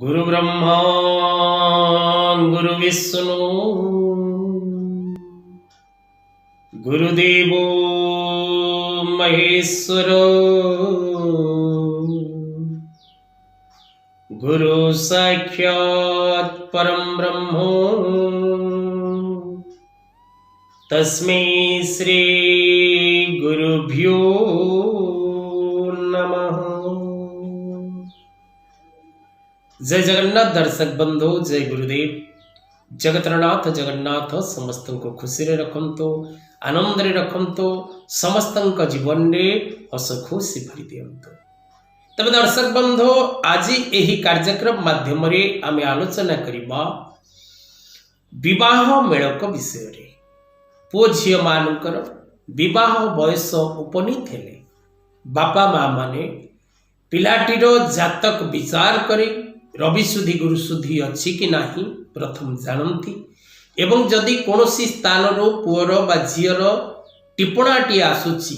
गुरु ब्रह्मा गुरु विष्णु गुरुदेव महेश्वर गुरु साक्षात् परम ब्रह्म तस्मै श्री गुरुभ्यो नमः। जय जगन्नाथ दर्शक बंधु, जय गुरुदेव। जगतनाथ जगन्नाथ समस्त को खुशी रे रखंतो, आनंद रे रखंतो, समस्त जीवन रे हस खुशी भरी दियंतो। तबे दर्शक बंधु, आज यही कार्यक्रम माध्यम रे आमे आलोचना करिबा विवाह मेलक विषय रे। पुओ झियो मानकर विवाह बयस उपनीत हेले बापा माँ माने पिलाटीर जातक विचार करी रवि सुधी गुरु सुधी अच्छी कि नहीं प्रथम जानती एवं जदि कौनसी स्थान पुअर बा झीर टिप्पणाटी आसुची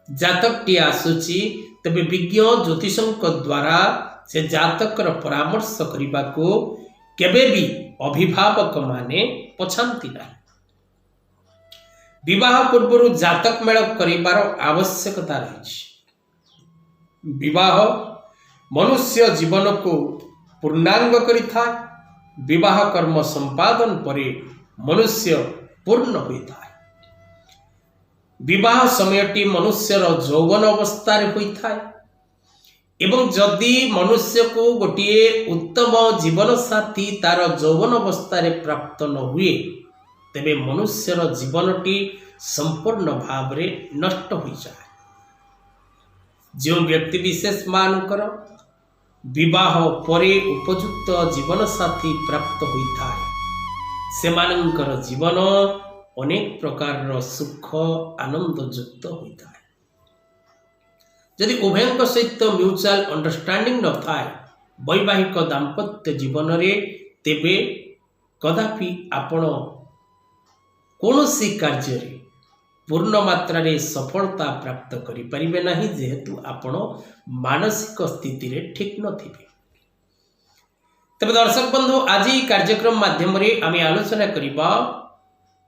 जातकटी आसुची तबे विज्ञ ज्योतिषों द्वारा से जातकर परामर्श करने को केबे भी अभिभावक माने पछांती नहीं। विवाह पूर्व जातक मेल करिबार आवश्यकता रही। विवाह मनुष्य जीवन को पूर्णांग करिथाय। विवाह कर्म संपादन परे मनुष्य पूर्ण होइथाय। विवाह समयटी मनुष्यर यौवन अवस्था होइथाय एवं जदि मनुष्य को गोटिए उत्तम जीवन साथी तार यौवन अवस्था प्राप्त न हुए तेबे मनुष्यर जीवनटी संपूर्ण भाव रे नष्ट हो जाए। जो व्यक्ति विशेष मानकर विवाह परे उपयुक्त जीवन साथी प्राप्त होता है सेमानंकर जीवन अनेक प्रकार सुख आनंद युक्त होता है। यदि उभयंक सहित म्यूचुअल अंडरस्टैंडिंग न थाए वैवाहिक दाम्पत्य जीवन रे तेबे कदापि आपण कौनसी कार्य रे पूर्ण मात्रा रे सफलता प्राप्त करि परिबे नहीं, जेहेतु आपण मानसिक स्थिति रे ठीक नथिबे। तबे दर्शक बंधु, आज कार्यक्रम माध्यम रे आमे आलोचना करिबा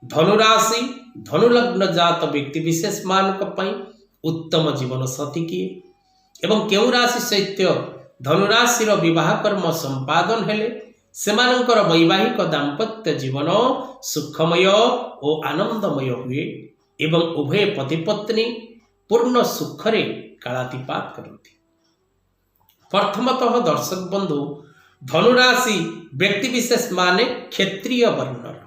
धनुराशि धनुलग्न जात व्यक्ति विशेष मानक पई उत्तम जीवन साथी किए एवं केउ राशि सहित धनुराशि रो विवाह कर्म संपादन हेले सेमानंकर वैवाहिक दाम्पत्य जीवन सुखमय और आनंदमय हुए एवं उभय पति पत्नी पूर्ण सुखरे कालातिपात करती। प्रथमतः दर्शक बंधु, धनुराशि व्यक्ति विशेष माने क्षेत्रीय वर्णर।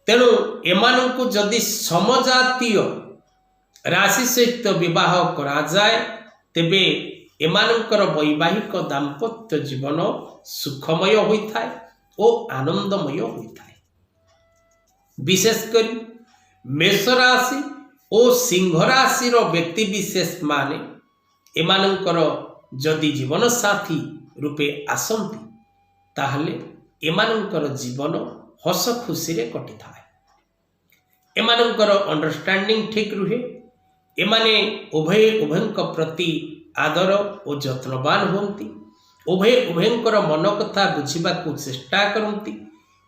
तेणु एमानंकु जदि समजातीय राशि सहित विवाह करा जाए तेबे एमानंकर वैवाहिक दाम्पत्य जीवन सुखमय होता है और आनंदमय होता है। विशेषकर मेष राशि और सिंह राशि व्यक्ति विशेष माने एमानंकर जदि जीवन साथी रूपे आसंती ताहले एमानंकर जीवन हस खुशी रे कटि थाए। एमानंकर अंडरस्टैंडिंग ठीक रुहे। एमाने उभयंक प्रति आदर और जत्नवान होती। उभयंकर मन कथा बुझा चेष्टा करती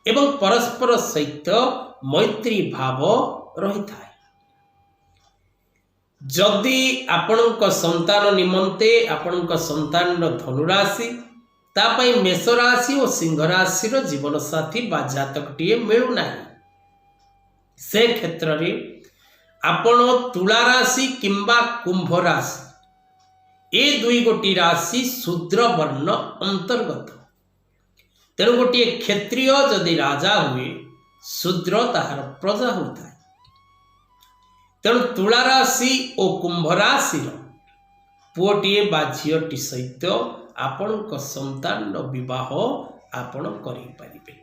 एवं परस्पर सहित मैत्री भाव रही थाए। जदि आपणक संतान निमंते आपणक संतान धनुराशि तापाई मेष राशि और सिंह राशि जीवन साथी बा जातकटीए मिलूना, से क्षेत्र रे आपण तुला राशि किंबा कुंभ राशि ए दुई गोटी राशि शूद्र वर्ण अंतर्गत। तेणु गोटे क्षेत्रीय जदि राजा हुए शूद्र ताहार प्रजा होता है। तेणु तुला राशि और कुंभ राशि पुओटीए बा झीटी सहित आपण संतान विवाह आपण करि परिबे।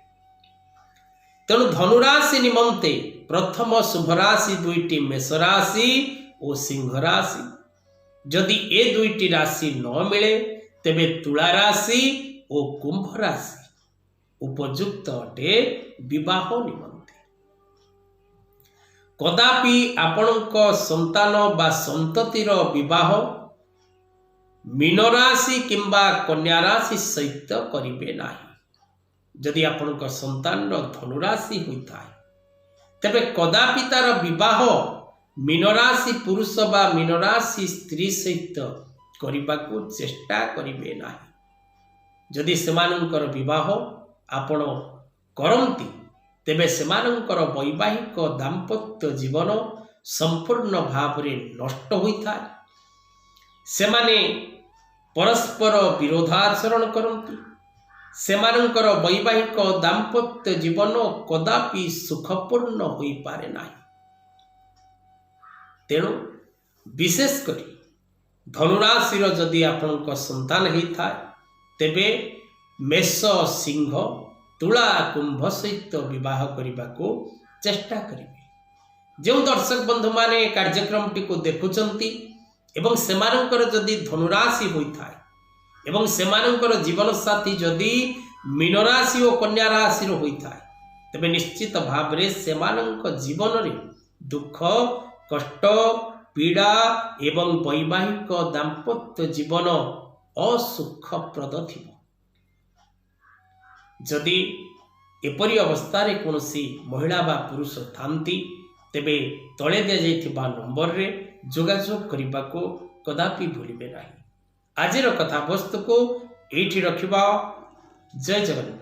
तेणु धनुराशि निमंते प्रथम शुभ राशि दुईटी मेष राशि और सिंह राशि। जदि ए दुईटी राशि न मिले तेबे तुला राशि और कुंभ राशि उपयुक्त अटे विवाह निमंते। कदापि आपणक संतान बा संततिर विवाह मीन राशि किंबा कन्या राशि सहित करिवे नाही। जदि आपणक संतान धनुराशि होता है तेबे कदापि तार विवाह मीन राशि पुरुष बा मीन राशि स्त्री सहित करने को चेष्टा करिवे नाही। जदि सेमानंकर विवाह आपण करंती तेबे सेमानंकर वैवाहिक दाम्पत्य जीवन संपूर्ण भाव रे नष्ट होता है। सेमाने परस्पर विरोधाचरण करती सेमानंकर वैवाहिक दाम्पत्य जीवन कदापि सुखपूर्ण होई पारे नाही। तेणु विशेषकर धनुराशि जदि आपणक संतान होता है तेबे मेष सिंह तुला कुंभ सहित विवाह करने को चेष्टा करेंगे। जो दर्शक बंधु माने कार्यक्रम टी को देखुचंती एवं सेमानंकर जदि धनुराशि होता है एवं सेमानंकर जीवन साथी जदि मीन राशि और कन्या राशि होता है तेबे निश्चित भाव रे सेमानंक जीवन रे दुख कष्ट पीड़ा एवं वैवाहिक दाम्पत्य जीवन असुखप्रद थिबो। जदि एपरी अवस्था कौन महिला बा पुरुष थांती तेबे तले दि जाइथिबा नंबर रे जोगाजोग करने को कदापि भूलिबे नाही। आजिर कथा वस्तु को एठी रखिबा। जय जगन्नाथ।